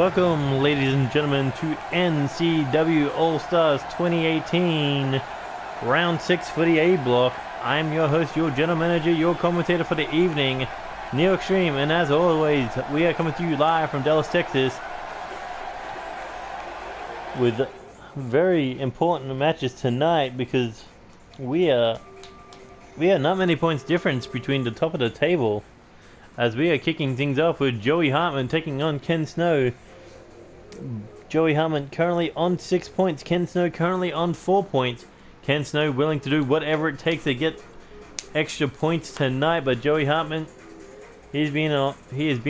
Welcome, ladies and gentlemen, to NCW All-Stars 2018, Round 6 for the A block. I'm your host, your general manager, your commentator for the evening, NeoXtreme, and as always, we are coming to you live from Dallas, Texas, with very important matches tonight because we are not many points difference between the top of the table, as we are kicking things off with Joey Hartman taking on Ken Snow. Joey Hartman currently on 6 points, Ken Snow currently on 4 points. Ken Snow willing to do whatever it takes to get extra points tonight, but Joey Hartman, he has been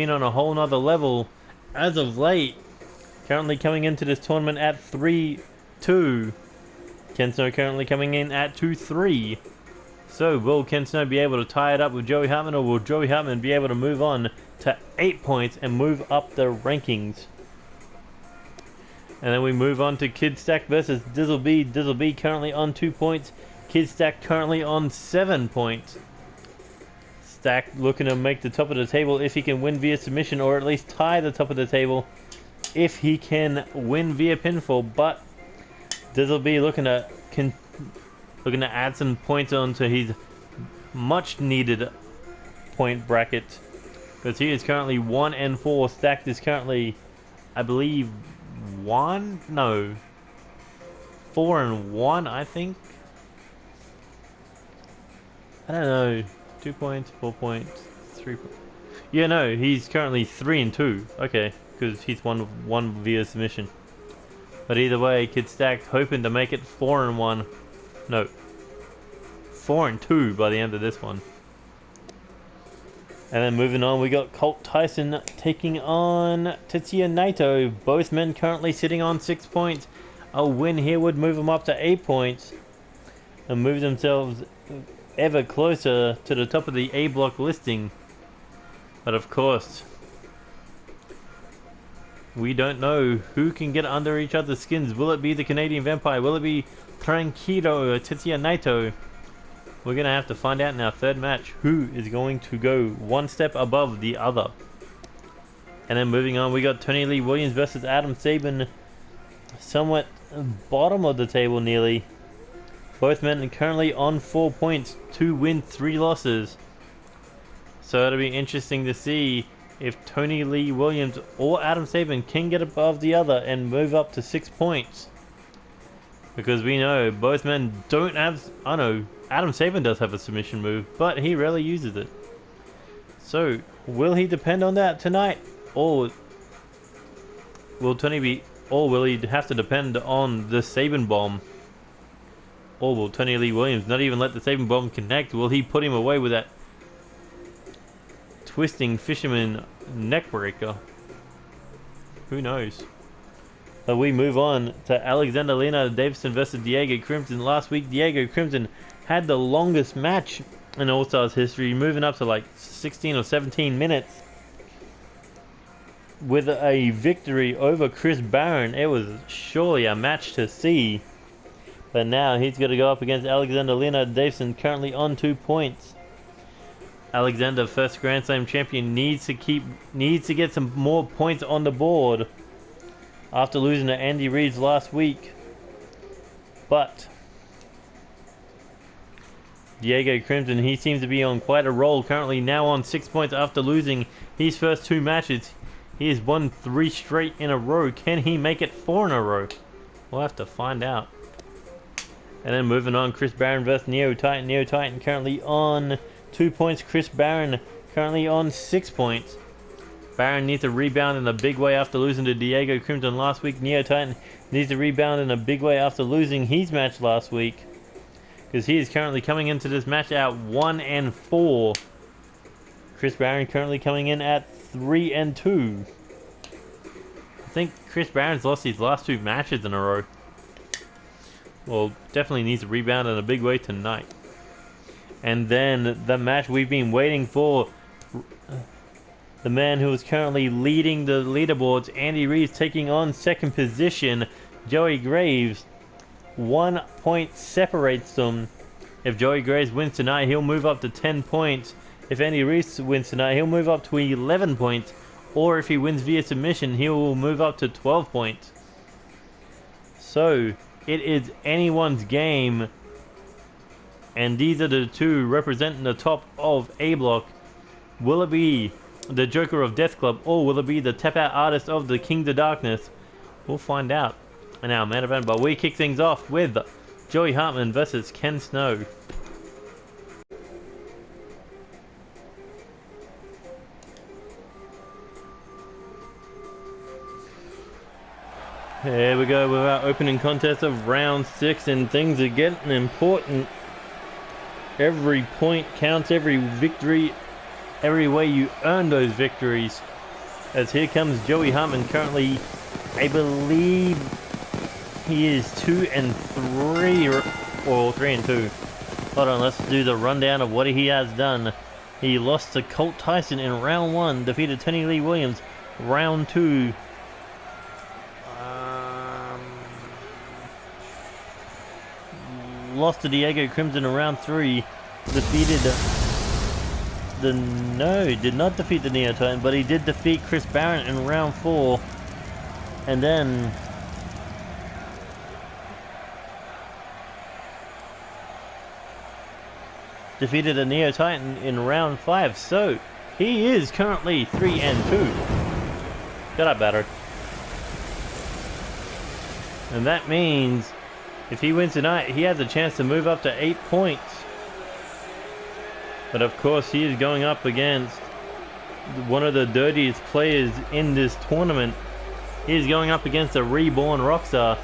on a whole nother level as of late, currently coming into this tournament at 3-2. Ken Snow currently coming in at 2-3. So will Ken Snow be able to tie it up with Joey Hartman, or will Joey Hartman be able to move on to 8 points and move up the rankings? And then we move on to Kid Stack versus Dizzle B. Dizzle B currently on 2 points. Kid Stack currently on 7 points. Stack looking to make the top of the table if he can win via submission, or at least tie the top of the table if he can win via pinfall. But Dizzle B looking to add some points onto his much needed point bracket, because he is currently 1-4. Stacked is currently, I believe, 4-1, I think. I don't know. 2 points, 4 points, 3 points. Yeah, no, he's currently 3-2. Okay, because he's won one via submission. But either way, Kid Stack hoping to make it 4-1. No, 4-2 by the end of this one. And then moving on, we got Colt Tyson taking on Tetuya Naito. Both men currently sitting on 6 points. A win here would move them up to 8 points and move themselves ever closer to the top of the A block listing. But of course, we don't know who can get under each other's skins. Will it be the Canadian Vampire? Will it be Tranquilo or Tetuya Naito? We're going to have to find out in our third match who is going to go one step above the other. And then moving on, we got Tony Lee Williams versus Adam Sabin. Somewhat bottom of the table nearly. Both men currently on 4 points, 2 wins, 3 losses. So it'll be interesting to see if Tony Lee Williams or Adam Sabin can get above the other and move up to 6 points. Because we know both men don't have... I know Adam Sabin does have a submission move, but he rarely uses it. So, will he depend on that tonight? Or will will he have to depend on the Sabin bomb? Or will Tony Lee Williams not even let the Sabin bomb connect? Will he put him away with that twisting fisherman neckbreaker? Who knows? But we move on to Alexander Leonardo Davidson versus Diego Crimson. Last week, Diego Crimson had the longest match in All-Stars history, moving up to like 16 or 17 minutes with a victory over Chris Barron. It was surely a match to see. But now he's going to go up against Alexander Leonardo Davidson, currently on 2 points. Alexander, first Grand Slam champion, needs to get some more points on the board after losing to Andy Reeves last week. But Diego Crimson, he seems to be on quite a roll, currently now on 6 points after losing his first 2 matches. He has won 3 straight in a row. Can he make it 4 in a row? We'll have to find out. And then moving on, Chris Barron versus Neo Titan. Neo Titan currently on 2 points. Chris Barron currently on 6 points. Barron needs to rebound in a big way after losing to Diego Crimson last week. Neo Titan needs to rebound in a big way after losing his match last week, because he is currently coming into this match at 1-4. Chris Barron currently coming in at 3-2. I think Chris Barron's lost his last 2 matches in a row. Well, definitely needs to rebound in a big way tonight. And then the match we've been waiting for. The man who is currently leading the leaderboards, Andy Reeves, taking on second position, Joey Graves. 1 point separates them. If Joey Graves wins tonight, he'll move up to 10 points. If Andy Reeves wins tonight, he'll move up to 11 points. or if he wins via submission, he will move up to 12 points. So it is anyone's game, and these are the two representing the top of A block. Will it be the Joker of Death Club, or will it be the tap out artist of the Kings of Darkness? We'll find out in our main event, but we kick things off with Joey Hartman versus Ken Snow. Here we go with our opening contest of round 6, and things are getting important. Every point counts, every victory, every way you earn those victories. As here comes Joey Hartman, currently, I believe he is 2-3 or 3-2. Hold on, let's do the rundown of what he has done. He lost to Colt Tyson in round 1, defeated Tony Lee Williams round 2. Lost to Diego Crimson in round 3, defeated did not defeat the Neo Titan, but he did defeat Chris Barron in round 4, and then defeated a Neo Titan in round 5. So he is currently 3-2. Shut up, Barron. And that means if he wins tonight, he has a chance to move up to 8 points. But of course, he is going up against one of the dirtiest players in this tournament. He is going up against a reborn rockstar.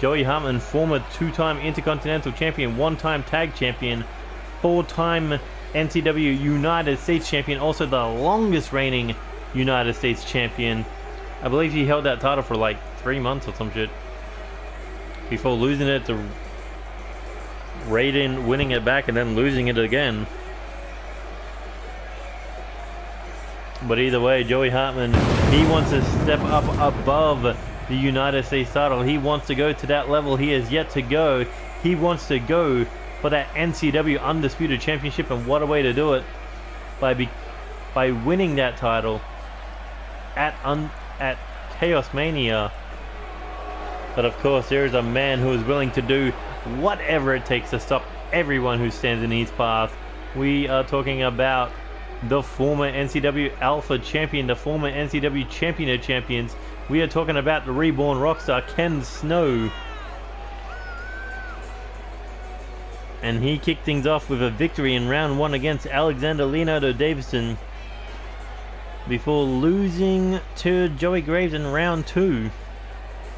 Joey Hartman, former 2-time Intercontinental Champion, 1-time Tag Champion, 4-time NCW United States Champion, also the longest reigning United States Champion. I believe he held that title for like 3 months or some shit, before losing it to Raiden, winning it back, and then losing it again. But either way, Joey Hartman, he wants to step up above the United States title. He wants to go to that level he has yet to go. He wants to go for that NCW Undisputed Championship, and what a way to do it, by winning that title at Chaos Mania. But of course, there is a man who is willing to do whatever it takes to stop everyone who stands in his path. We are talking about the former NCW Alpha Champion, the former NCW Champion of Champions. We are talking about the reborn rockstar, Ken Snow. And he kicked things off with a victory in round 1 against Alexander Leonardo Davidson, before losing to Joey Graves in round 2.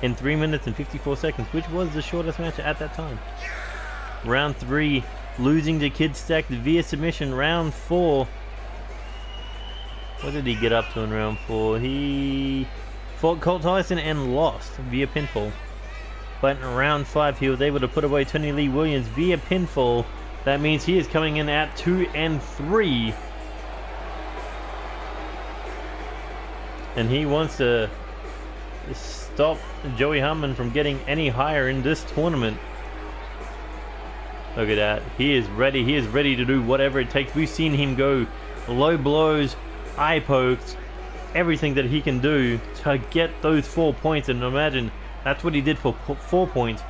In 3 minutes and 54 seconds, which was the shortest match at that time. Round 3, losing to Kid Stack via submission. Round 4, what did he get up to in round 4? He fought Colt Tyson and lost via pinfall. But in round 5, he was able to put away Tony Lee Williams via pinfall. That means he is coming in at 2-3. And he wants to stop Joey Hartman from getting any higher in this tournament. Look at that. He is ready. He is ready to do whatever it takes. We've seen him go low blows, eye pokes, everything that he can do to get those 4 points. And imagine, that's what he did for 4 points.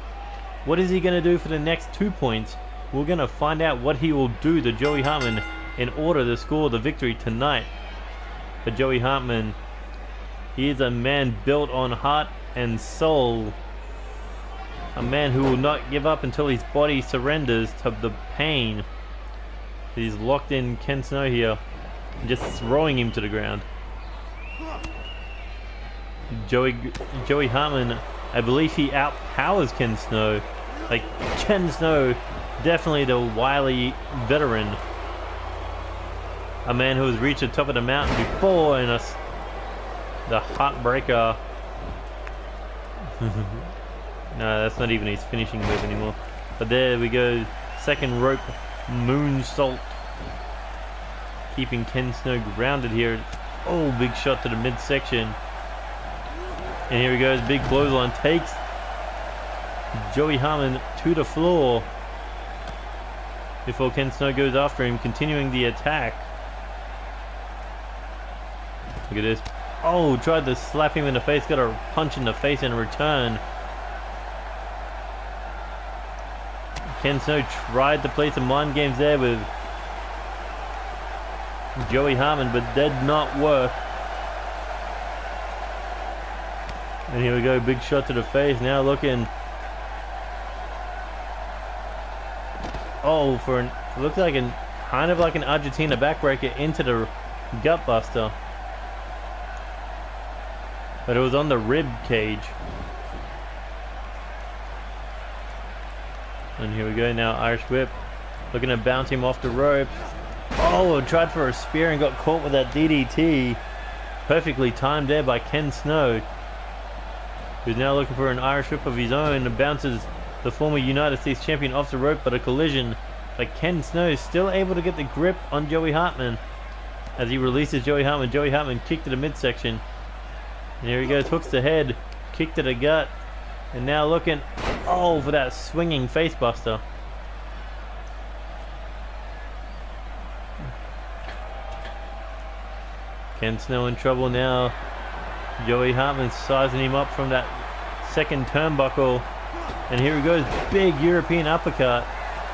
What is he going to do for the next 2 points? We're going to find out what he will do to Joey Hartman in order to score the victory tonight. But Joey Hartman, he is a man built on heart and soul. A man who will not give up until his body surrenders to the pain. He's locked in Ken Snow here, just throwing him to the ground. Joey Hartman, I believe he outpowers Ken Snow. Like, Ken Snow, definitely the wily veteran. A man who has reached the top of the mountain before, and the Heartbreaker. No, that's not even his finishing move anymore. But there we go. Second rope moonsault, keeping Ken Snow grounded here. Oh, big shot to the midsection. And here he goes. Big clothesline takes Joey Hartman to the floor before Ken Snow goes after him, continuing the attack. Look at this. Oh, tried to slap him in the face, got a punch in the face in return. Ken Snow tried to play some mind games there with Joey Hartman, but did not work. And here we go, big shot to the face. Now looking, oh, for an, looks like an kind of like an Argentina backbreaker into the gut buster, but it was on the rib cage. And here we go now, Irish whip, looking to bounce him off the ropes. Oh, tried for a spear and got caught with that DDT. Perfectly timed there by Ken Snow, who's now looking for an Irish whip of his own and bounces the former United States champion off the rope, but a collision. But Ken Snow is still able to get the grip on Joey Hartman as he releases Joey Hartman. Joey Hartman kick to the midsection. And here he goes, hooks the head, kick to the gut. And now looking, oh, for that swinging face buster. Ken Snow in trouble now. Joey Hartman sizing him up from that second turnbuckle. And here he goes, big European uppercut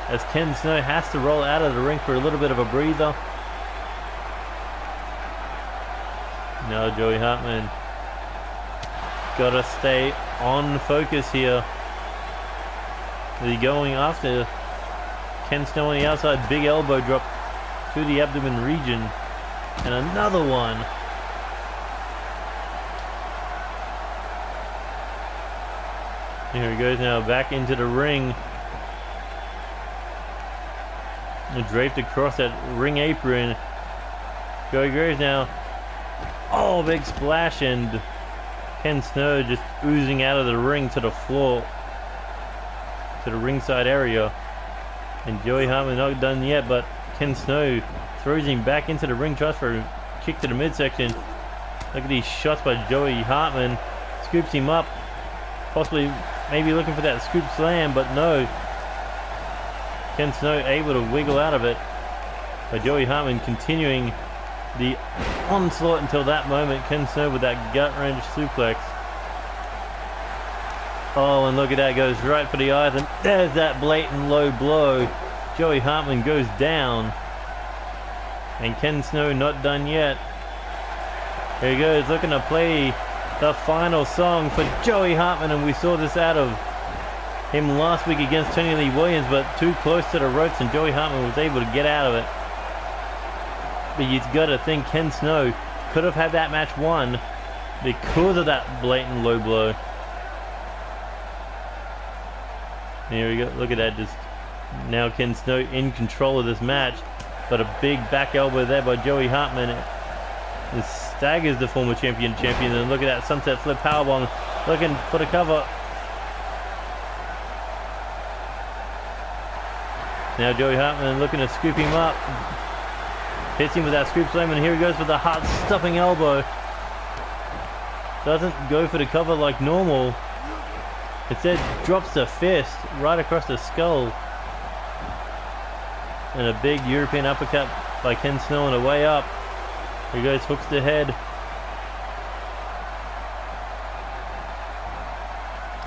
as Ken Snow has to roll out of the ring for a little bit of a breather. Now Joey Hartman gotta stay on focus here. Is he going after Ken Snow on the outside? Big elbow drop to the abdomen region. And another one. Here he goes now, back into the ring. And draped across that ring apron. Joey Graves now. Oh, big splash, and Ken Snow just oozing out of the ring to the floor, to the ringside area. And Joey Hartman not done yet, but Ken Snow throws him back into the ring, tries for a kick to the midsection. Look at these shots by Joey Hartman. Scoops him up, possibly maybe looking for that scoop slam, but no. Ken Snow able to wiggle out of it. But Joey Hartman continuing the onslaught until that moment. Ken Snow with that gut-wrench suplex. Oh, and look at that, goes right for the eyes, and there's that blatant low blow. Joey Hartman goes down. And Ken Snow not done yet. Here he goes, looking to play the final song for Joey Hartman, and we saw this out of him last week against Tony Lee Williams, but too close to the ropes, and Joey Hartman was able to get out of it. But you've got to think Ken Snow could have had that match won because of that blatant low blow. And here we go, look at that, just now Ken Snow in control of this match, but a big back elbow there by Joey Hartman. It staggers the former champion, and look at that sunset flip powerbomb, looking for the cover. Now Joey Hartman looking to scoop him up. Hits him with that scoop slam, and here he goes with the heart-stopping elbow. Doesn't go for the cover like normal. Instead drops the fist right across the skull. And a big European uppercut by Ken Snow on the way up. Here he goes, hooks the head.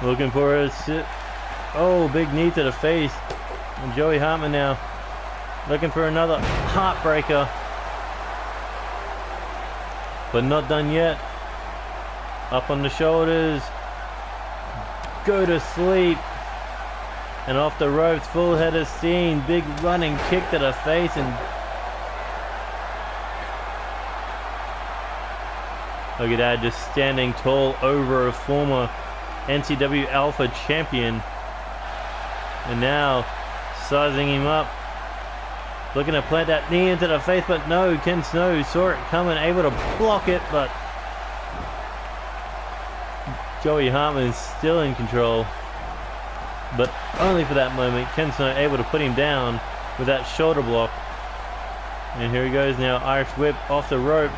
Looking for a sit. Oh, big knee to the face. And Joey Hartman now looking for another heartbreaker. But not done yet. Up on the shoulders. Go to sleep. And off the ropes, full head of steam. Big running kick to the face, and look at that, just standing tall over a former NCW Alpha champion. And now sizing him up, looking to plant that knee into the face, but no, Ken Snow saw it coming, able to block it, but Joey Hartman is still in control, but only for that moment. Ken Snow able to put him down with that shoulder block. And here he goes now, Irish whip off the ropes,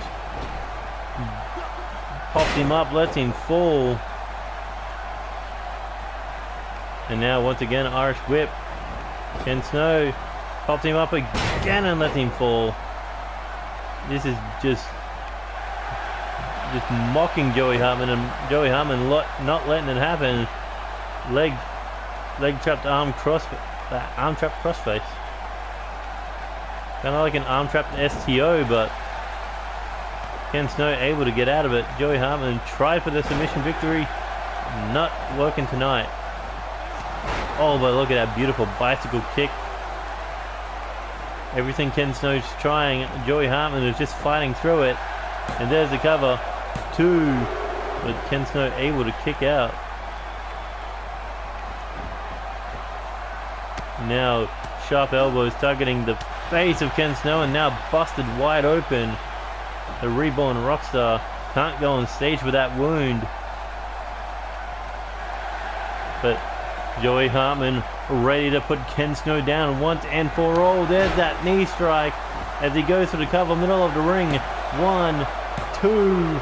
pops him up, lets him fall. And now once again, Irish whip. Ken Snow pops him up again and lets him fall. This is just just mocking Joey Hartman, and Joey Hartman not letting it happen. Leg trapped arm trapped crossface. Kind of like an arm trapped STO, but Ken Snow able to get out of it. Joey Hartman tried for the submission victory, not working tonight. Oh, but look at that beautiful bicycle kick. Everything Ken Snow's trying, Joey Hartman is just fighting through it. And there's the cover. 2, but Ken Snow able to kick out. Now sharp elbows targeting the face of Ken Snow, and now busted wide open. The reborn Rockstar can't go on stage with that wound. But Joey Hartman ready to put Ken Snow down once and for all. There's that knee strike as he goes for the cover, middle of the ring. 1, 2.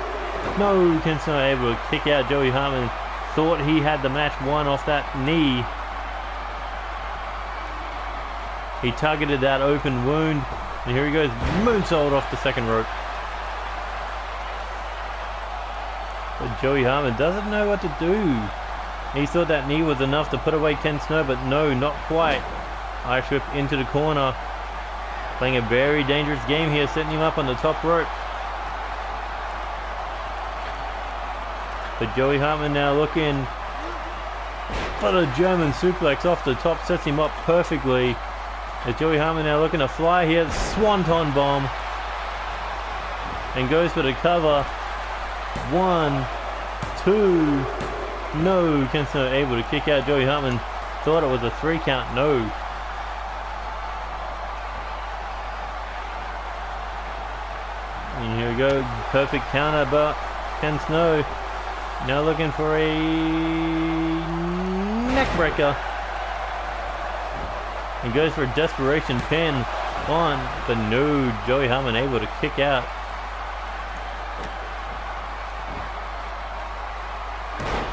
No, Ken Snow able to kick out. Joey Hartman thought he had the match won off that knee. He targeted that open wound, and here he goes, moonsault off the second rope. But Joey Hartman doesn't know what to do. He thought that knee was enough to put away Ken Snow, but no, not quite. Irish whip into the corner. Playing a very dangerous game here, setting him up on the top rope. But Joey Hartman now looking for the German suplex off the top, sets him up perfectly. As Joey Hartman now looking to fly here, swanton bomb. And goes for the cover. 1, 2. No, Ken Snow able to kick out. Joey Hartman thought it was a 3 count. No. And here we go. Perfect counter, but Ken Snow now looking for a neck breaker. And goes for a desperation pin. 1, but no, Joey Hartman able to kick out.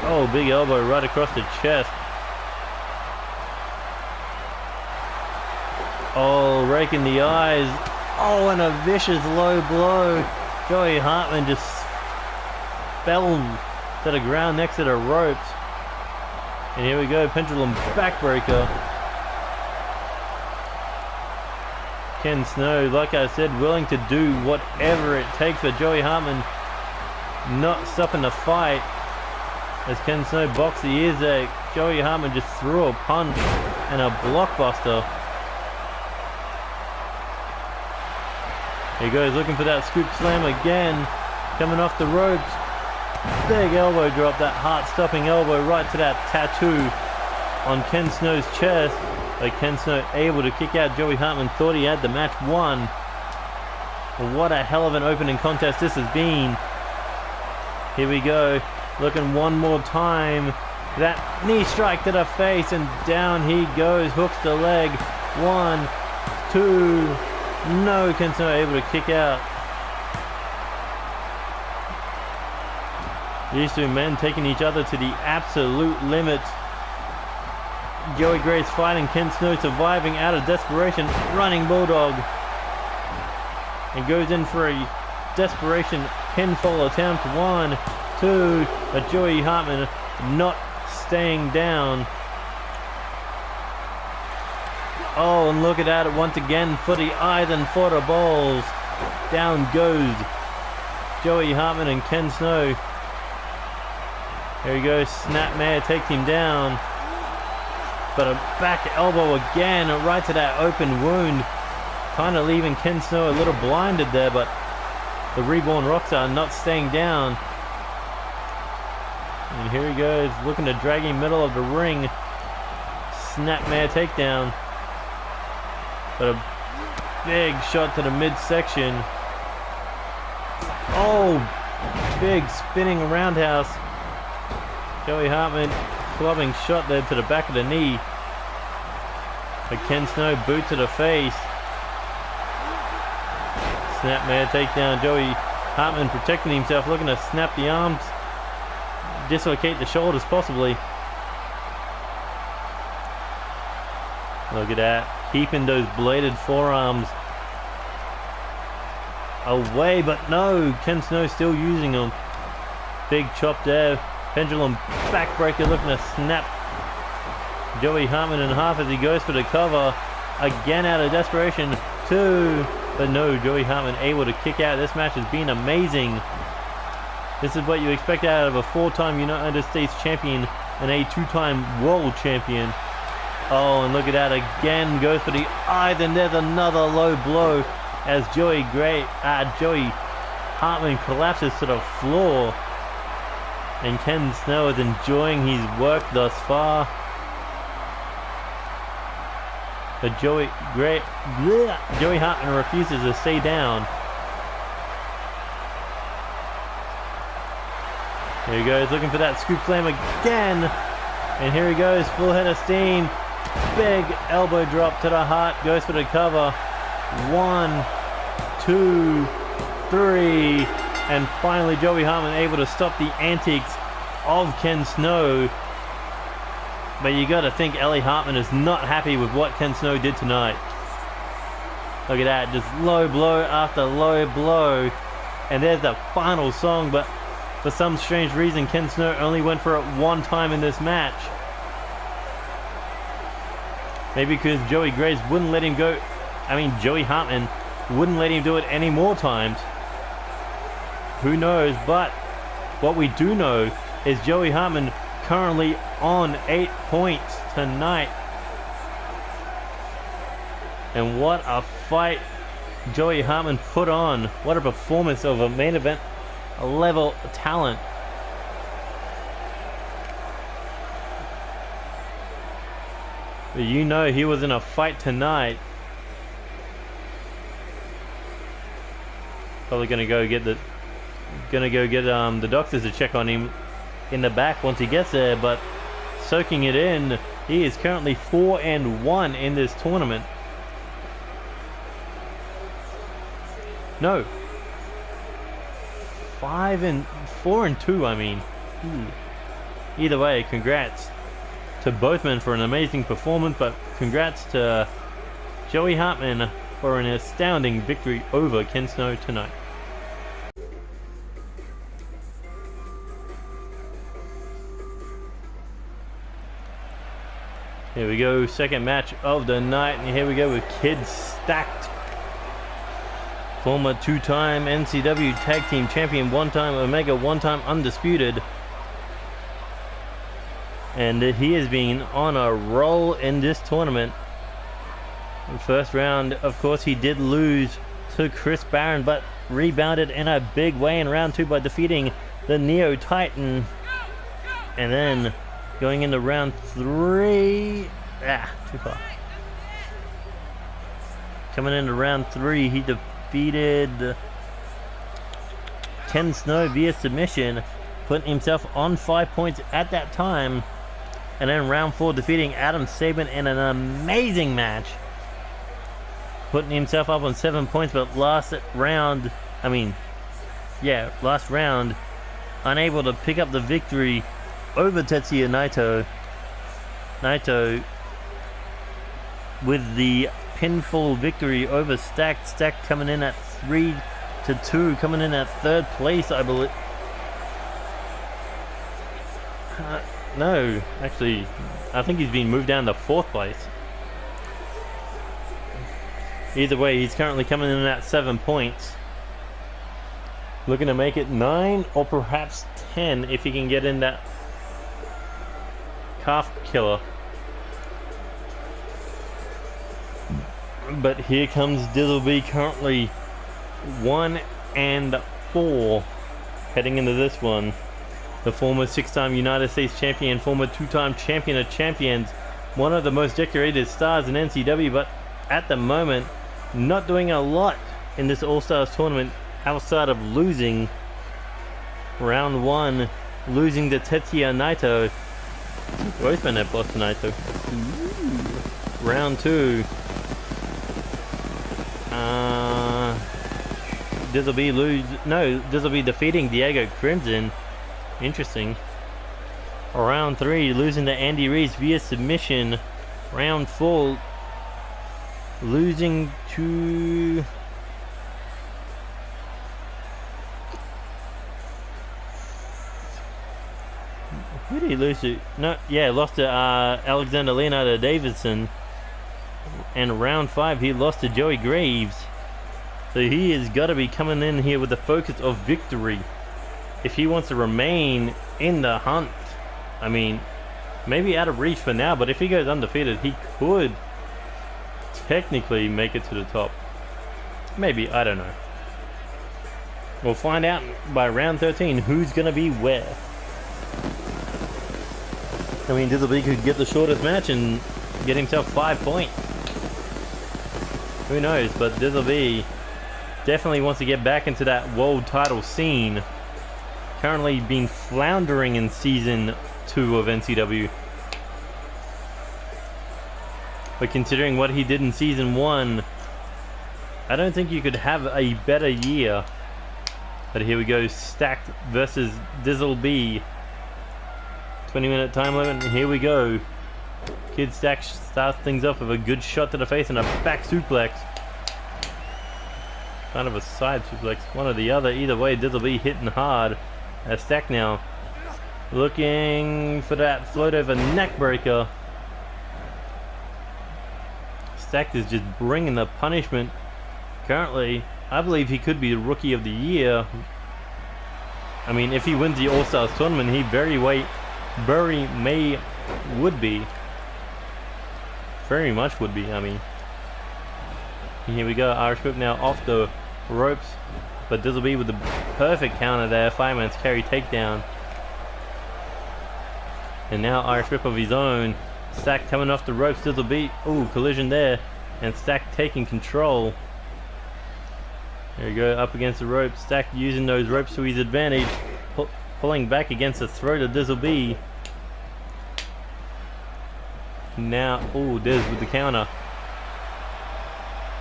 Oh, big elbow right across the chest. Oh, raking the eyes. Oh, and a vicious low blow. Joey Hartman just fell to the ground next to the ropes. And here we go, pendulum backbreaker. Ken Snow, like I said, willing to do whatever it takes for Joey Hartman, not stopping the fight. As Ken Snow boxed the ears there, Joey Hartman just threw a punch and a blockbuster. Here he goes, looking for that scoop slam again, coming off the ropes. Big elbow drop, that heart-stopping elbow right to that tattoo on Ken Snow's chest. But Ken Snow able to kick out. Joey Hartman thought he had the match won. What a hell of an opening contest this has been. Here we go. Looking one more time. That knee strike to the face, and down he goes. Hooks the leg. 1, 2. No, Ken Snow able to kick out. These two men taking each other to the absolute limit. Joey Grace fighting, Ken Snow surviving out of desperation. Running Bulldog. And goes in for a desperation pinfall attempt. 1, 2. But Joey Hartman not staying down. Oh, and look at that once again for the eyes and for the balls. Down goes Joey Hartman and Ken Snow. Here he goes, Snapmare takes him down. But a back elbow again, right to that open wound. Kind of leaving Ken Snow a little blinded there, but the reborn Rockstar not staying down. And here he goes, looking to drag him middle of the ring. Snapmare takedown. But a big shot to the midsection. Oh, big spinning roundhouse. Joey Hartman clubbing shot there to the back of the knee. But Ken Snow boot to the face. Snapmare takedown. Joey Hartman protecting himself, looking to snap the arms, dislocate the shoulders possibly. Look at that, keeping those bladed forearms away, but no, Ken Snow still using them. Big chop there. Pendulum backbreaker looking to snap Joey Hartman in half as he goes for the cover. Again out of desperation. 2. But no, Joey Hartman able to kick out. This match has been amazing. This is what you expect out of a 4-time United States champion and a 2-time world champion. Oh, and look at that again. Goes for the eye. Then there's another low blow as Joey Hartman collapses to the floor. And Ken Snow is enjoying his work thus far. But Joey Hartman refuses to stay down. Here he goes, looking for that scoop slam again. And here he goes, full head of steam. Big elbow drop to the heart, goes for the cover. 1, 2, 3. And finally Joey Hartman able to stop the antics of Ken Snow. But you got to think Ellie Hartman is not happy with what Ken Snow did tonight. Look at that, just low blow after low blow. And there's the final song, but for some strange reason Ken Snow only went for it 1 time in this match. Maybe because Joey wouldn't let him go. Joey Hartman wouldn't let him do it any more times. Who knows? But what we do know is Joey Hartman currently on 8 points tonight. And what a fight Joey Hartman put on. What a performance of a main event level talent. But you know he was in a fight tonight. Probably gonna go get the doctors to check on him in the back once he gets there, but soaking it in, he is currently 4-1 in this tournament. No, 4-2. I mean, either way, congrats to both men for an amazing performance, but congrats to Joey Hartman for an astounding victory over Ken Snow tonight. Here we go, second match of the night, and here we go with Kids stacked. Former 2-time NCW Tag Team Champion, 1-time Omega, 1-time Undisputed. And he has been on a roll in this tournament. In first round, of course, he did lose to Chris Barron, but rebounded in a big way in round 2 by defeating the Neo Titan. And then going into round 3, too far. Coming into round 3, he defeated Ken Snow via submission, putting himself on 5 points at that time. And then round 4, defeating Adam Sabin in an amazing match, putting himself up on 7 points, but last round, unable to pick up the victory over Tetuya Naito. Naito with the pinfall victory over Stacked. Stacked coming in at 3-2, coming in at 3rd place, I believe. No, actually, I think he's been moved down to 4th place. Either way, he's currently coming in at 7 points. Looking to make it 9 or perhaps 10 if he can get in that calf killer. But here comes Dizzle, currently 1-4 heading into this one. The former 6-time United States champion, former 2-time champion of champions, one of the most decorated stars in NCW, but at the moment not doing a lot in this All-Stars tournament outside of losing round 1, losing to Tetuya Naito. Both men have lost to Naito. Round 2, Dizzle defeating Diego Crimson. Interesting. Round 3, losing to Andy Reeves via submission. Round 4, losing to Who did he lose to? No, yeah, lost to Alexander Leonardo Davidson. And round 5, he lost to Joey Reeves. So he has got to be coming in here with the focus of victory if he wants to remain in the hunt. I mean, maybe out of reach for now, but if he goes undefeated, he could technically make it to the top. Maybe, I don't know. We'll find out by round 13 who's going to be where. I mean, Dizzle could get the shortest match and get himself 5 points. Who knows, but Dizzle definitely wants to get back into that world title scene. Currently been floundering in Season 2 of NCW. But considering what he did in Season 1, I don't think you could have a better year. But here we go, Stacked versus Dizzle B. 20-minute time limit, and here we go. Kid Stack starts things off with a good shot to the face and a back suplex. Kind of a side suplex, one or the other. Either way, Dizzle B hitting hard. Stack now looking for that float over neck breaker. Stack is just bringing the punishment. Currently, I believe he could be the Rookie of the Year. I mean, if he wins the All-Stars tournament, he very much would be. I mean, here we go. Irish whip now off the ropes, but Dizzle B with the perfect counter there. Fireman's carry takedown, and now Irish whip of his own. Stack coming off the ropes. Dizzle B, ooh, collision there, and Stack taking control. There we go, up against the ropes. Stack using those ropes to his advantage, pulling back against the throat of Dizzle B. Now, ooh, Diz with the counter.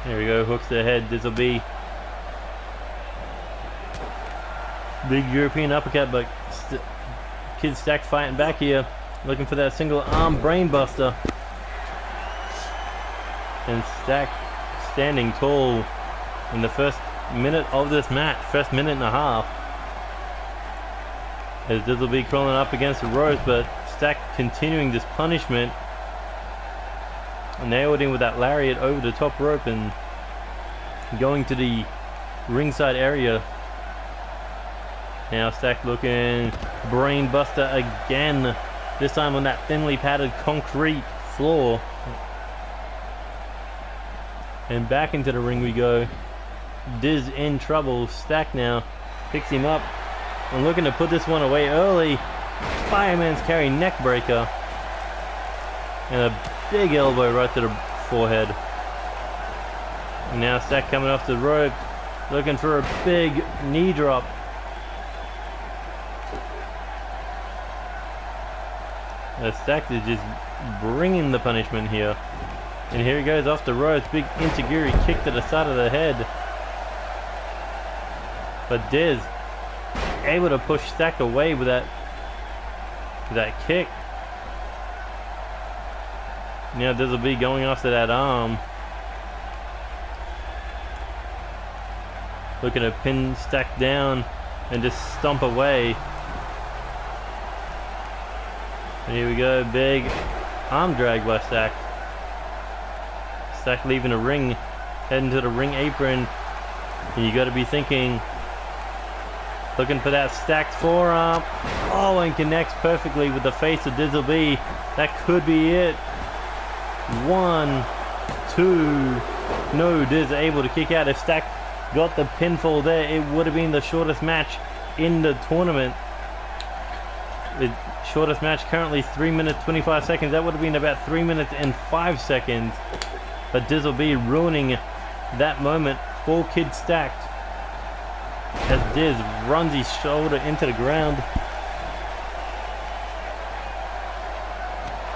There we go, hooks the head, Dizzle B. Big European uppercut, but Kid Stack fighting back here, looking for that single arm brain buster. And Stack standing tall in the first minute of this match, first minute and a half. As Dizzle B crawling up against the ropes, but Stack continuing this punishment. Nailed him with that lariat over the top rope and going to the ringside area. Now Stack looking, brain buster again, this time on that thinly padded concrete floor. And back into the ring we go. Diz in trouble. Stack now picks him up and looking to put this one away early. Fireman's carry neck breaker. And a big elbow right to the forehead. And now Stack coming off the rope, looking for a big knee drop. Stack is just bringing the punishment here. And here he goes off the ropes, big Insiguri kick to the side of the head. But Diz able to push Stack away with that kick. Now Dizzle B going after that arm. Looking to pin Stack down and just stomp away. And here we go, big arm drag by Stack. Stack leaving the ring, heading to the ring apron. And you got to be thinking, looking for that stacked forearm. Oh, and connects perfectly with the face of Dizzle B. That could be it. 1, 2. No, Diz able to kick out. If Stack got the pinfall there, it would have been the shortest match in the tournament. The shortest match currently 3 minutes 25 seconds. That would have been about 3 minutes and 5 seconds. But Dizzle B ruining that moment for Kid Stacked. As Diz runs his shoulder into the ground.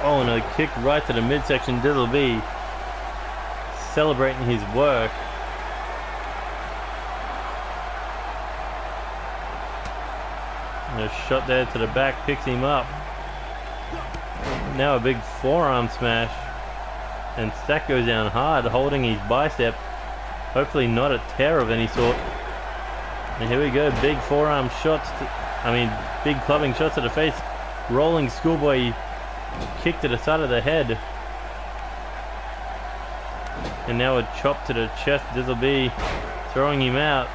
Oh, and a kick right to the midsection. Dizzle B celebrating his work. And a shot there to the back picks him up. Now a big forearm smash. And Stack goes down hard, holding his bicep. Hopefully not a tear of any sort. And here we go, big forearm shots. Big clubbing shots to the face. rolling schoolboy kick to the side of the head. And now a chop to the chest. Dizzle B throwing him out.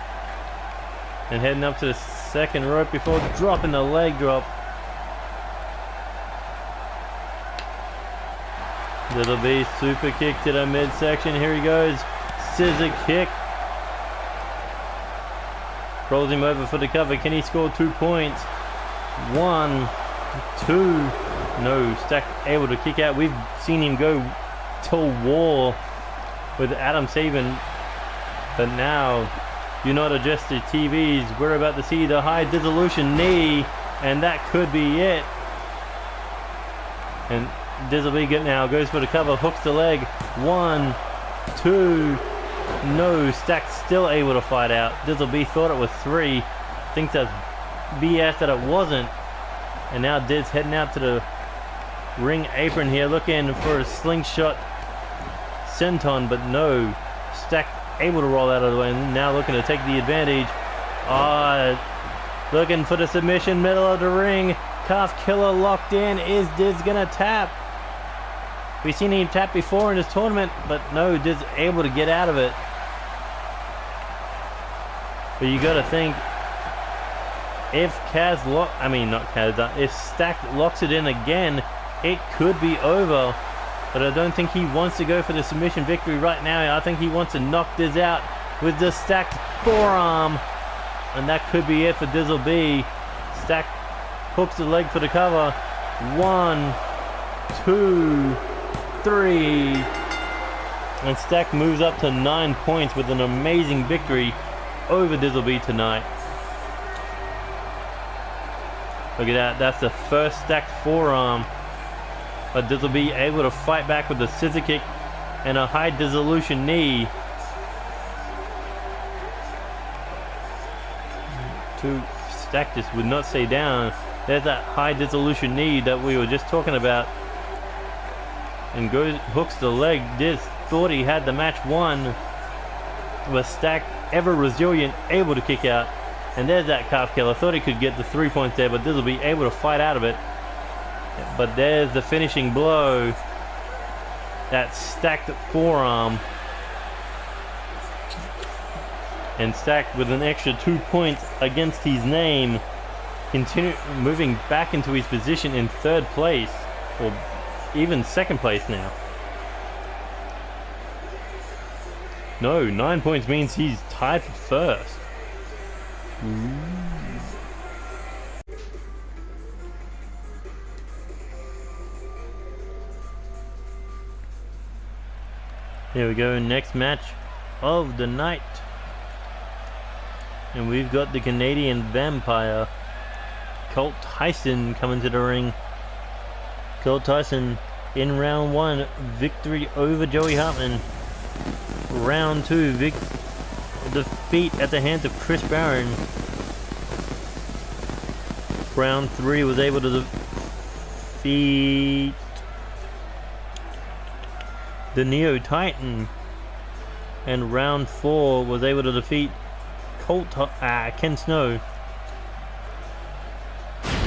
And heading up to the second rope before dropping the leg drop. Dizzle B super kick to the midsection. Here he goes. Scissor kick. Rolls him over for the cover. Can he score 2 points? 1, 2. No, Stack able to kick out. We've seen him go to war with Adam Sabin. But now, you're not adjusted TVs. We're about to see the high dissolution knee. And that could be it. And Dizzle B now goes for the cover. Hooks the leg. 1, 2. No, Stack still able to fight out. Dizzle B thought it was 3. Thinks that's BS that it wasn't. And now Diz heading out to the ring apron here, looking for a slingshot senton, but no. Stack able to roll out of the way, and now looking to take the advantage. Looking for the submission, middle of the ring. Calf killer locked in. Is Diz gonna tap? We've seen him tap before in this tournament, but no, Diz able to get out of it. But you gotta think, if if Stack locks it in again, it could be over. But I don't think he wants to go for the submission victory right now. I think he wants to knock Diz out with the stacked forearm. And that could be it for Dizzle B. Stack hooks the leg for the cover. 1, 2, 3. And Stack moves up to 9 points with an amazing victory over Dizzle B tonight. Look at that, that's the first stacked forearm. But Dizzle B able to fight back with a scissor kick and a high dissolution knee. Stack just would not stay down. There's that high dissolution knee that we were just talking about. And hooks the leg. Diz thought he had the match won. But Stack, ever resilient, able to kick out. And there's that calf killer. Thought he could get the 3 points there, but Dizzle B able to fight out of it. But there's the finishing blow. That stacked forearm. And Stack with an extra 2 points against his name. Continue moving back into his position in 3rd place. Or even 2nd place now. No, 9 points means he's tied for 1st. Here we go, next match of the night. And we've got the Canadian Vampire, Colt Tyson, coming to the ring. Colt Tyson in round 1, victory over Joey Hartman. Round 2, defeat at the hands of Chris Barron. Round 3 was able to defeat the Neo Titan. And round 4 was able to defeat Ken Snow.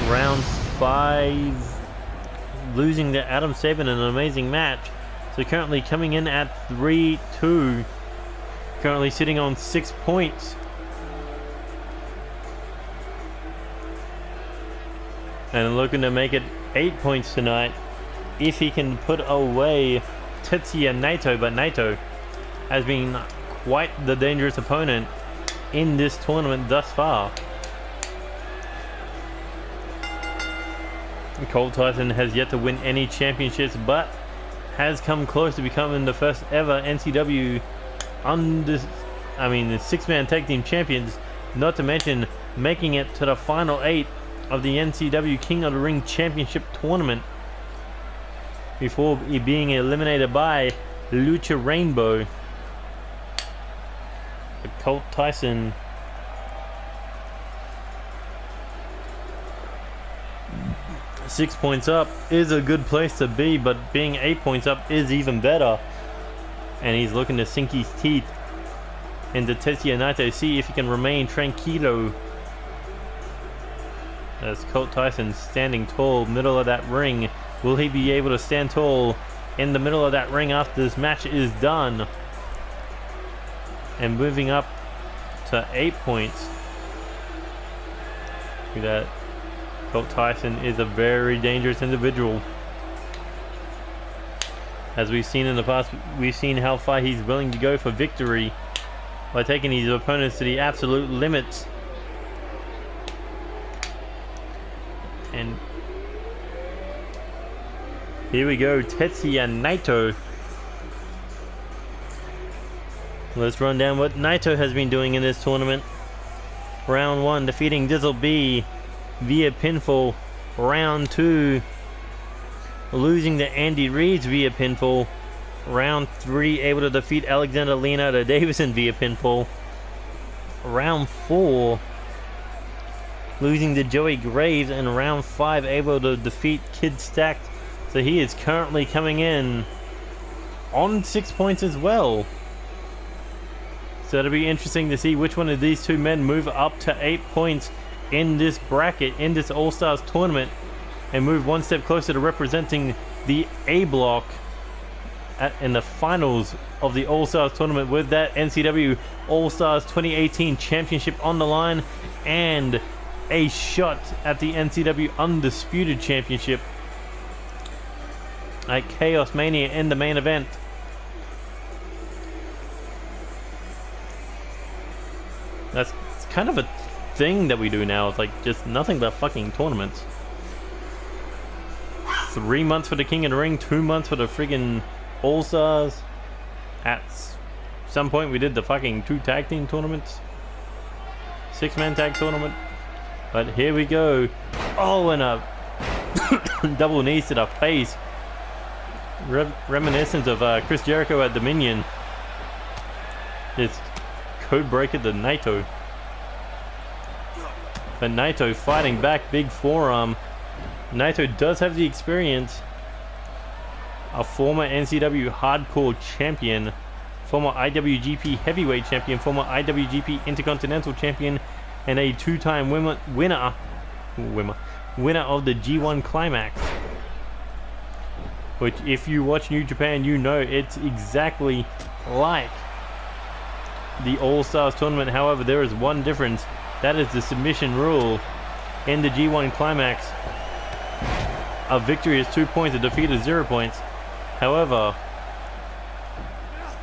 Round 5 losing to Adam Sabin in an amazing match. So currently coming in at 3-2. Currently sitting on 6 points. And looking to make it 8 points tonight if he can put away Tetuya Naito. But Naito has been quite the dangerous opponent in this tournament thus far. Colt Tyson has yet to win any championships, but has come close to becoming the first ever NCW the 6-man tag team champions, not to mention making it to the final 8 of the NCW King of the Ring Championship tournament before being eliminated by Lucha Rainbow. Colt Tyson Six points up is a good place to be, but being 8 points up is even better. And he's looking to sink his teeth into Tetuya Naito, see if he can remain tranquilo. As Colt Tyson standing tall, middle of that ring. Will he be able to stand tall in the middle of that ring after this match is done? And moving up to 8 points. Look at that. Colt Tyson is a very dangerous individual. As we've seen in the past, we've seen how far he's willing to go for victory by taking his opponents to the absolute limits. And here we go, Tetuya Naito. Let's run down what Naito has been doing in this tournament. Round 1, defeating Dizzle B via pinfall. Round 2, losing to Andy Reeves via pinfall. Round 3, able to defeat Alexander Leonardo Davidson via pinfall. Round 4, losing to Joey Graves, and round 5 able to defeat Kid Stacked. So he is currently coming in on 6 points as well. So it'll be interesting to see which one of these two men move up to 8 points in this bracket, in this All-Stars tournament, and move one step closer to representing the A block in the finals of the All-Stars tournament, with that NCW All-Stars 2018 championship on the line and a shot at the NCW Undisputed Championship at Chaos Mania in the main event. That's kind of a thing that we do now. It's like just nothing but fucking tournaments. 3 months for the King of the Ring, 2 months for the friggin' All-Stars. At some point we did the fucking 2 tag team tournaments. 6-man tag tournament. But here we go. Oh, and a double knees to the face. Reminiscent of Chris Jericho at Dominion. It's code breaker to Naito. But Naito fighting back, big forearm. Naito does have the experience. A former NCW hardcore champion, former IWGP heavyweight champion, former IWGP Intercontinental champion, and a 2-time winner of the G1 Climax. Which, if you watch New Japan, you know it's exactly like the All-Stars tournament. However, there is one difference. That is the submission rule. In the G1 Climax, a victory is 2 points, a defeat is 0 points. However,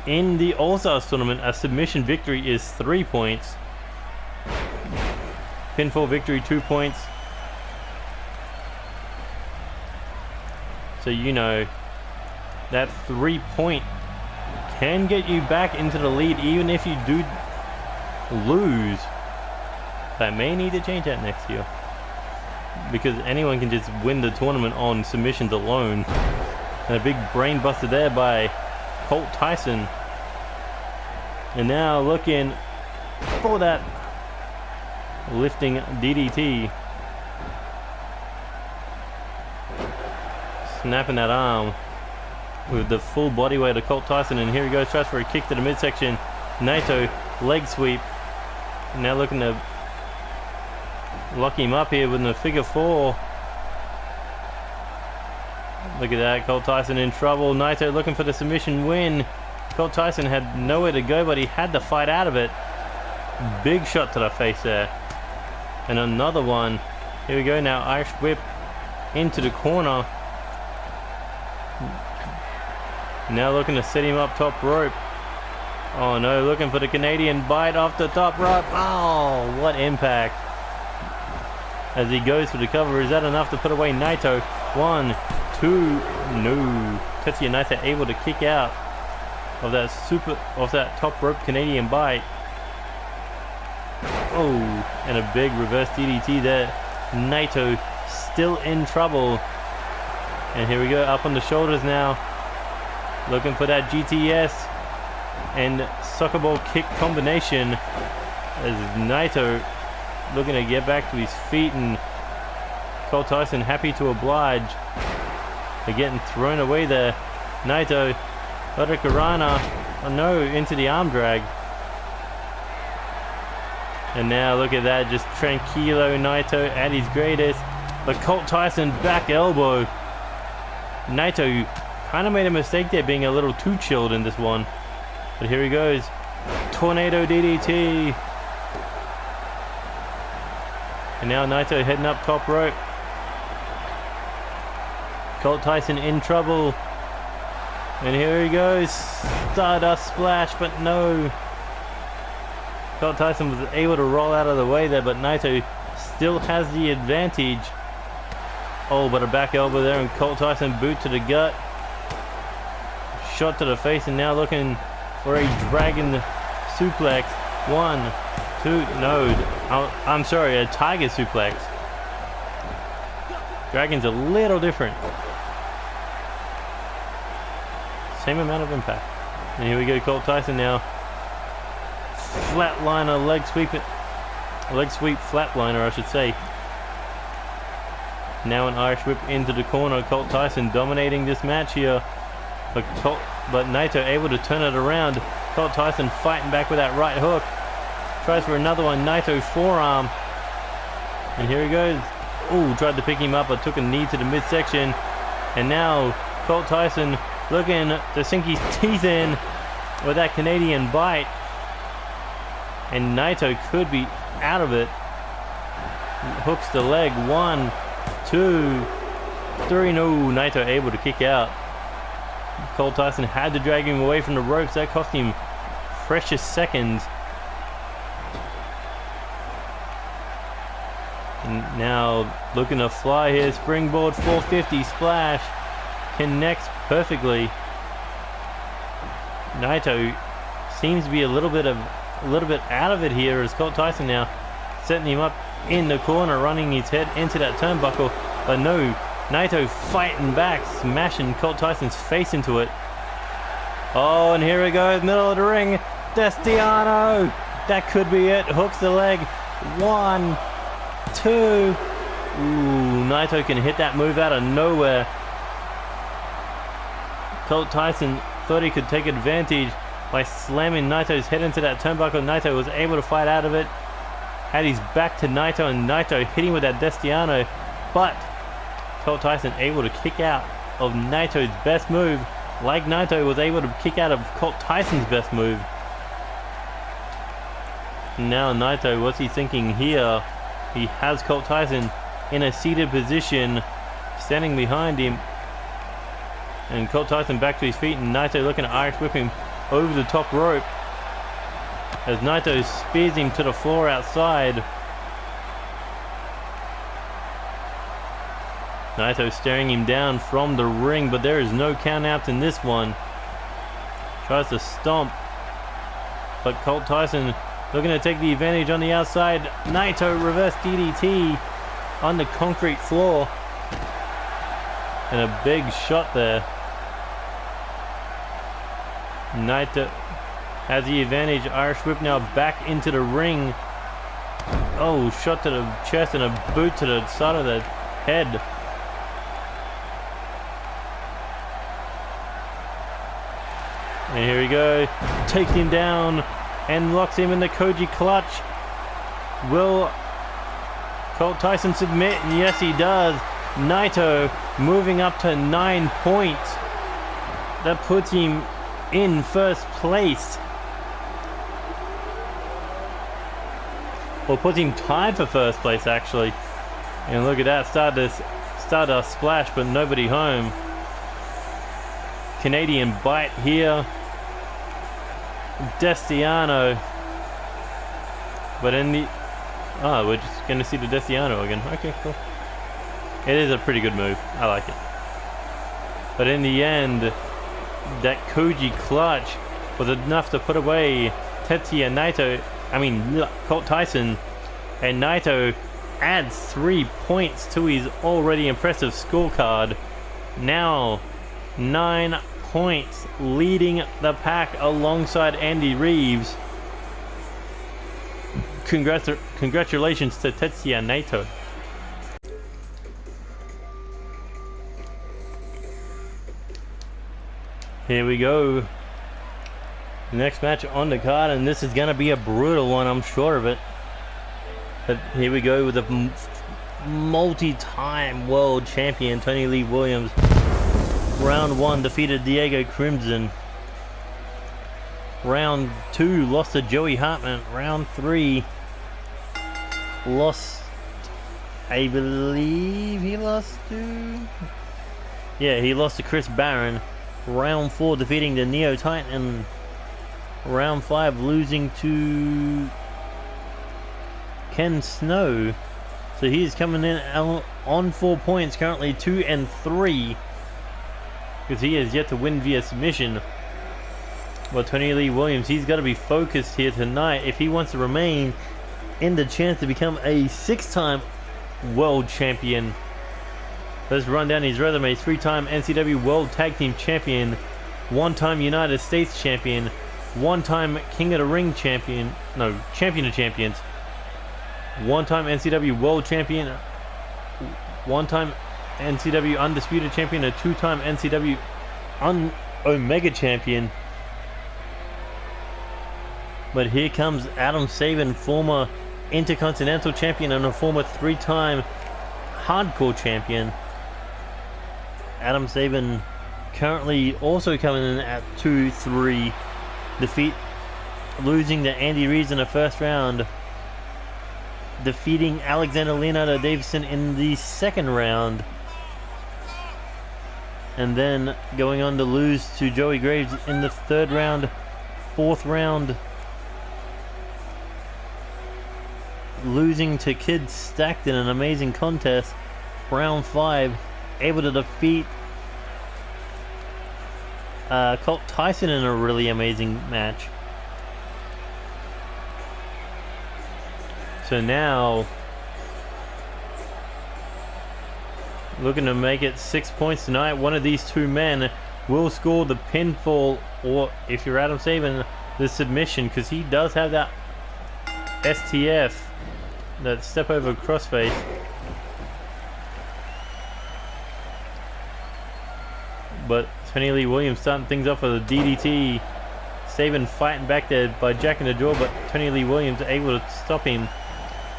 in the All-Stars tournament, a submission victory is 3 points. Pinfall victory, 2 points. So you know that 3 point can get you back into the lead even if you do lose. That may need to change that next year, because anyone can just win the tournament on submissions alone. And a big brain buster there by Colt Tyson. And now looking for that lifting DDT. Snapping that arm with the full body weight of Colt Tyson. And here he goes, tries for a kick to the midsection. Naito, leg sweep. Now looking to lock him up here with a figure 4. Look at that, Colt Tyson in trouble. Naito looking for the submission win. Colt Tyson had nowhere to go, but he had to fight out of it. Big shot to the face there. And another one. Here we go now, Irish whip into the corner. Now looking to set him up top rope. Oh no, looking for the Canadian bite off the top rope. Oh, what impact. As he goes for the cover, is that enough to put away Naito? 1, 2, no. Tetsuya Naito able to kick out of that top rope Canadian bite. Oh, and a big reverse DDT there. Naito still in trouble. And here we go, up on the shoulders now. Looking for that GTS and soccer ball kick combination. As Naito looking to get back to his feet, and Colt Tyson happy to oblige. They're getting thrown away there. Naito, Hurricanrana, oh no, into the arm drag. And now look at that, just tranquilo Naito at his greatest. But Colt Tyson back elbow. Naito kind of made a mistake there, being a little too chilled in this one. But here he goes. Tornado DDT. And now Naito heading up top rope. Colt Tyson in trouble. And here he goes. Stardust splash, but no. Colt Tyson was able to roll out of the way there, but Naito still has the advantage. Oh, but a back elbow there, and Colt Tyson boot to the gut. Shot to the face, and now looking for a dragon suplex. 1, 2, no. I'm sorry, a tiger suplex. Dragon's a little different. Same amount of impact. And here we go, Colt Tyson now. Flatliner, leg sweep flatliner, I should say. Now an Irish whip into the corner. Colt Tyson dominating this match here. But Naito able to turn it around. Colt Tyson fighting back with that right hook. Tries for another one. Naito forearm. And here he goes. Ooh, tried to pick him up, but took a knee to the midsection. And now Colt Tyson looking to sink his teeth in with that Canadian bite. And Naito could be out of it. Hooks the leg. 1, 2, 3. No, Naito able to kick out. Colt Tyson had to drag him away from the ropes. That cost him precious seconds. And now looking to fly here. Springboard 450 splash. Connects perfectly. Naito seems to be a little bit out of it here, as Colt Tyson now setting him up in the corner, running his head into that turnbuckle. But no, Naito fighting back, smashing Colt Tyson's face into it. Oh, and here it goes, middle of the ring. Destiano! That could be it. Hooks the leg. 1, 2. Ooh, Naito can hit that move out of nowhere. Colt Tyson thought he could take advantage by slamming Naito's head into that turnbuckle. Naito was able to fight out of it. Had his back to Naito, and Naito hitting with that Destiano. But Colt Tyson able to kick out of Naito's best move, like Naito was able to kick out of Colt Tyson's best move. Now Naito, what's he thinking here? He has Colt Tyson in a seated position, standing behind him. And Colt Tyson back to his feet, and Naito looking to Irish whip him over the top rope as Naito spears him to the floor outside. Naito staring him down from the ring, but there is no count outs in this one. Tries to stomp, but Colt Tyson looking to take the advantage on the outside. Naito reverse DDT on the concrete floor, and a big shot there. Naito has the advantage. Irish whip now back into the ring. Oh, shot to the chest and a boot to the side of the head. And here we go. Takes him down and locks him in the Koji clutch. Will Colt Tyson submit? Yes, he does. Naito moving up to 9 points. That puts him in first place. Well, puts him tied for first place, actually. And look at that. Stardust splash, but nobody home. Canadian bite here. Destiano. But in the... Oh, we're just going to see the Destiano again. Okay, cool. It is a pretty good move. I like it. But in the end, that Koji clutch was enough to put away Colt Tyson. And Naito adds 3 points to his already impressive scorecard. Now 9 points, leading the pack alongside Andy Reeves. Congratulations to Tetsuya Naito. Here we go. Next match on the card, and this is gonna be a brutal one, I'm sure of it. But here we go with a multi-time world champion, Tony Lee Williams. Round 1 defeated Diego Crimson. Round 2 lost to Joey Hartman. Round 3 lost, I believe he lost to... yeah, he lost to Chris Barron. Round 4 defeating the Neo Titan. Round 5 losing to Ken Snow. So he's coming in on 4 points, currently 2 and 3. Because he has yet to win via submission. Well, Tony Lee Williams, he's got to be focused here tonight if he wants to remain in the chance to become a 6-time world champion. Let's run down his resume. 3-time NCW World Tag Team Champion, 1-time United States Champion, 1-time King of the Ring Champion, no, Champion of Champions, 1-time NCW World Champion, 1-time NCW Undisputed Champion, a 2-time NCW Omega Champion. But here comes Adam Sabin, former Intercontinental Champion and a former 3-time Hardcore Champion. Adam Sabin currently also coming in at 2-3 defeat, losing to Andy Reeves in the first round, defeating Alexander Leonardo Davidson in the second round, and then going on to lose to Joey Graves in the third round. Fourth round, losing to Kid Stacked in an amazing contest. Round 5, able to defeat Colt Tyson in a really amazing match. So now looking to make it 6 points tonight. One of these two men will score the pinfall, or if you're Adam Sabin, the submission, because he does have that STF, that step over crossface. But Tony Lee Williams starting things off with a DDT. Sabin fighting back there by jacking the jaw, but Tony Lee Williams able to stop him.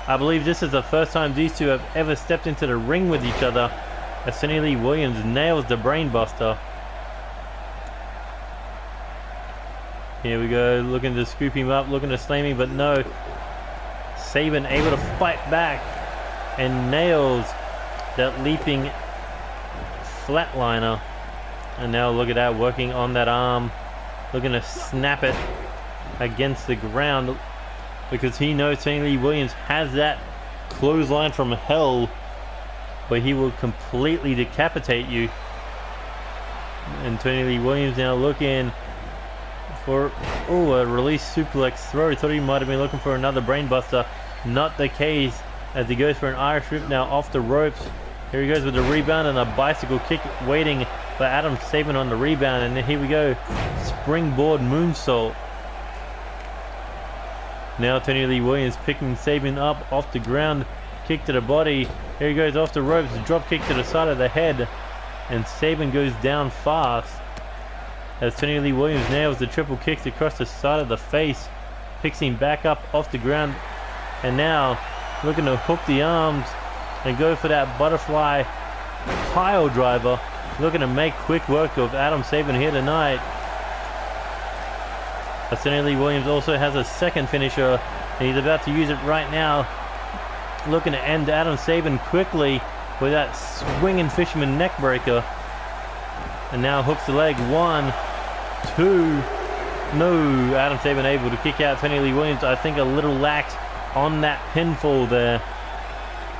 I believe this is the first time these two have ever stepped into the ring with each other, as Tony Lee Williams nails the brainbuster. Here we go, looking to scoop him up, looking to slam him, but no. Sabin able to fight back and nails that leaping flatliner. And now look at that, working on that arm, looking to snap it against the ground, because he knows Tony Lee Williams has that clothesline from hell where he will completely decapitate you. And Tony Lee Williams now looking for a release suplex throw. Thought he might have been looking for another brainbuster. Not the case, as he goes for an Irish whip now off the ropes. Here he goes with a rebound and a bicycle kick, waiting for Adam Sabin on the rebound. And then here we go, springboard moonsault. Now Tony Lee Williams picking Sabin up off the ground, kick to the body. Here he goes off the ropes, drop kick to the side of the head, and Sabin goes down fast as Tony Lee Williams nails the triple kicks across the side of the face, picks him back up off the ground, and now looking to hook the arms and go for that butterfly pile driver, looking to make quick work of Adam Sabin here tonight. Tony Lee Williams also has a second finisher, and he's about to use it right now, looking to end Adam Sabin quickly with that swinging fisherman neck breaker. And now hooks the leg, 1, 2, no, Adam Sabin able to kick out Tony Lee Williams. I think a little lax on that pinfall there,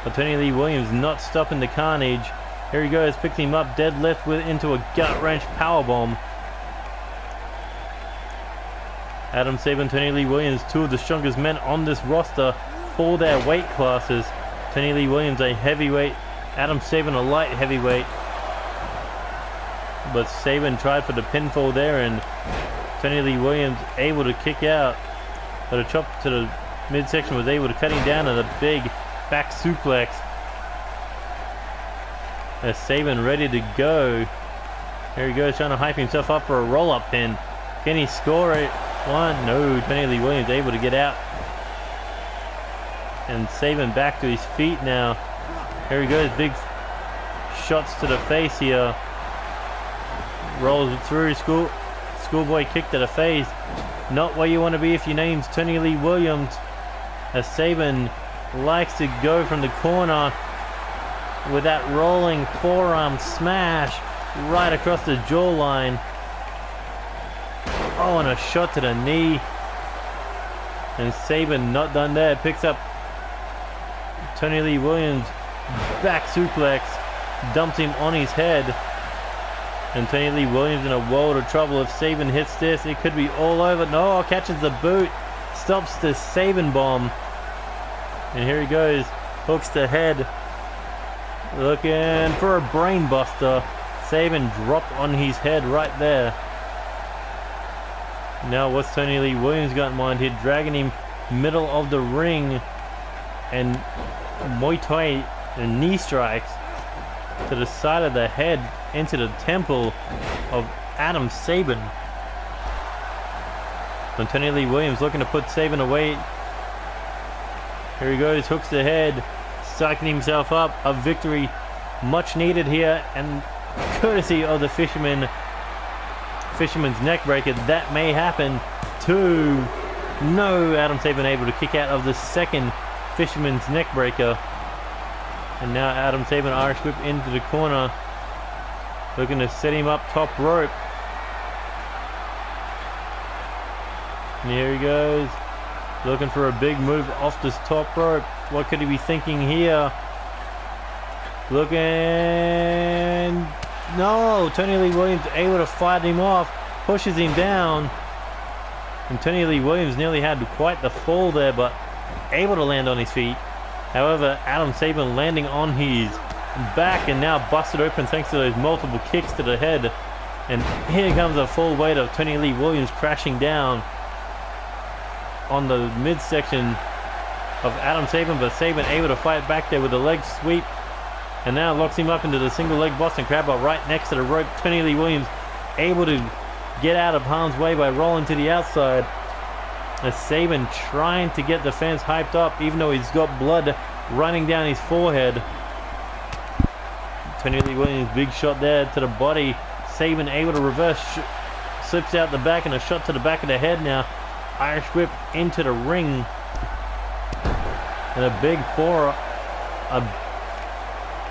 but Tony Lee Williams not stopping the carnage. Here he goes, picks him up, deadlift into a gut wrench powerbomb. Adam Sabin, Tony Lee Williams, two of the strongest men on this roster for their weight classes. Tony Lee Williams a heavyweight, Adam Sabin a light heavyweight. But Sabin tried for the pinfall there, and Tony Lee Williams able to kick out. But a chop to the midsection was able to cut him down, and a big back suplex. As Sabin ready to go. Here he goes, trying to hype himself up for a roll-up pin. Can he score it? 1, no, Tony Lee Williams able to get out. And Sabin back to his feet now. Here he goes, big shots to the face here. Rolls through, schoolboy kick to the face. Not where you want to be if your name's Tony Lee Williams. As Sabin likes to go from the corner with that rolling forearm smash right across the jawline. Oh, and a shot to the knee. And Sabin not done there. Picks up Tony Lee Williams, back suplex, dumps him on his head. And Tony Lee Williams in a world of trouble. If Sabin hits this, it could be all over. No, catches the boot, stops the Sabin bomb. And here he goes, hooks the head, looking for a brain buster. Sabin dropped on his head right there. Now what's Tony Lee Williams got in mind here? Dragging him middle of the ring and Muay Thai and knee strikes to the side of the head into the temple of Adam Sabin. And Tony Lee Williams looking to put Sabin away. Here he goes, hooks the head, psyching himself up. A victory much needed here, and courtesy of the fisherman's neck breaker. That may happen to no Adam Sabin able to kick out of the second fisherman's neck breaker. And now Adam Sabin Irish whip into the corner, looking to set him up top rope. And here he goes, looking for a big move off this top rope. What could he be thinking here? Looking, no, Tony Lee Williams able to fight him off, pushes him down. And Tony Lee Williams nearly had quite the fall there, but able to land on his feet. However, Adam Sabin landing on his back and now busted open thanks to those multiple kicks to the head. And here comes the full weight of Tony Lee Williams crashing down on the midsection of Adam Sabin, but Sabin able to fight back there with a leg sweep. And now locks him up into the single leg Boston Crab bar right next to the rope. Tony Lee Williams able to get out of harm's way by rolling to the outside. As Sabin trying to get the fans hyped up, even though he's got blood running down his forehead. Tony Lee Williams, big shot there to the body. Sabin able to reverse, slips out the back and a shot to the back of the head now. Irish whip into the ring. And a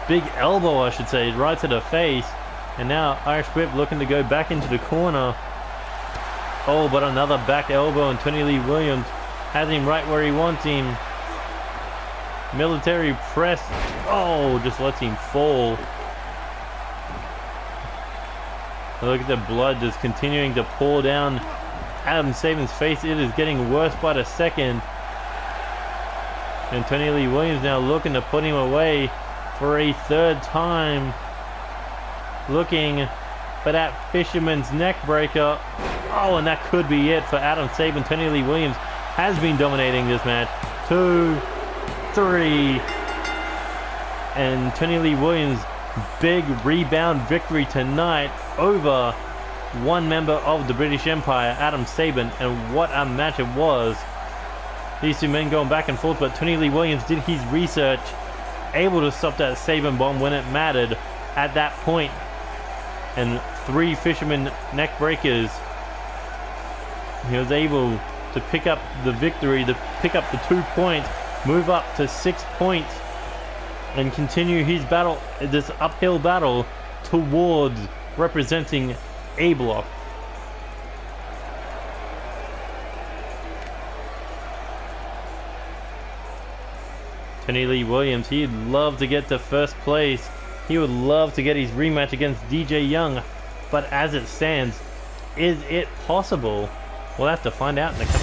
big elbow, I should say, right to the face. And now Irish whip looking to go back into the corner. Oh, but another back elbow, and Tony Lee Williams has him right where he wants him. Military press. Oh, just lets him fall. Look at the blood just continuing to pour down Adam Sabin's face. It is getting worse by the second. And Tony Lee Williams now looking to put him away for a third time. Looking for that fisherman's neck breaker. Oh, and that could be it for Adam Sabin. Tony Lee Williams has been dominating this match. 2, 3. And Tony Lee Williams, big rebound victory tonight over one member of the British Empire, Adam Sabin. And what a match it was. These two men going back and forth, but Tony Lee Williams did his research, able to stop that Sabin bomb when it mattered at that point. And 3 fisherman neck breakers. He was able to pick up the victory, to pick up the 2 points, move up to 6 points, and continue his battle, this uphill battle towards representing A Block. Tony Lee Williams, he'd love to get to first place. He would love to get his rematch against DJ Young, but as it stands, is it possible? We'll have to find out in the coming